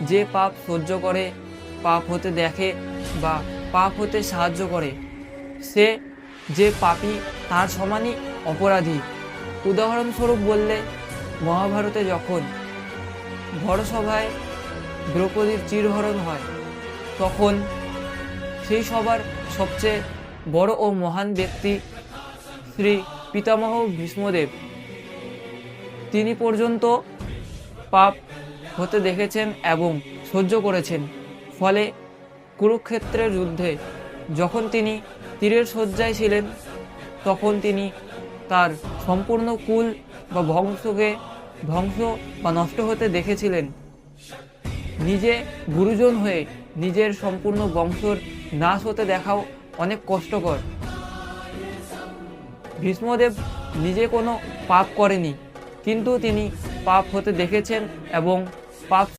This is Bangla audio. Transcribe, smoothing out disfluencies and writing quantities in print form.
যে পাপ সহ্য করে, পাপ হতে দেখে বা পাপ হতে সাহায্য করে, সে যে পাপী তার সমানই অপরাধী। উদাহরণস্বরূপ বললে, মহাভারতে যখন ভরসভায় দ্রৌপদীর চিরহরণ হয়, তখন সেই সবার সবচেয়ে বড় ও মহান ব্যক্তি শ্রী পিতামহ ভীষ্মদেব, তিনি পর্যন্ত পাপ হতে দেখেছেন এবং সহ্য করেছেন। ফলে কুরুক্ষেত্রের যুদ্ধে যখন তিনি তীরের শয্যায় ছিলেন, তখন তিনি তার সম্পূর্ণ কুল বা বংশকে ধ্বংস বা নষ্ট হতে দেখেছিলেন। নিজে গুরুজন হয়ে নিজের সম্পূর্ণ বংশর নাশ হতে দেখাও অনেক কষ্টকর। ভীষ্মদেব নিজে কোনো পাপ করেনি, কিন্তু তিনি পাপ হতে দেখেছেন এবং পাপ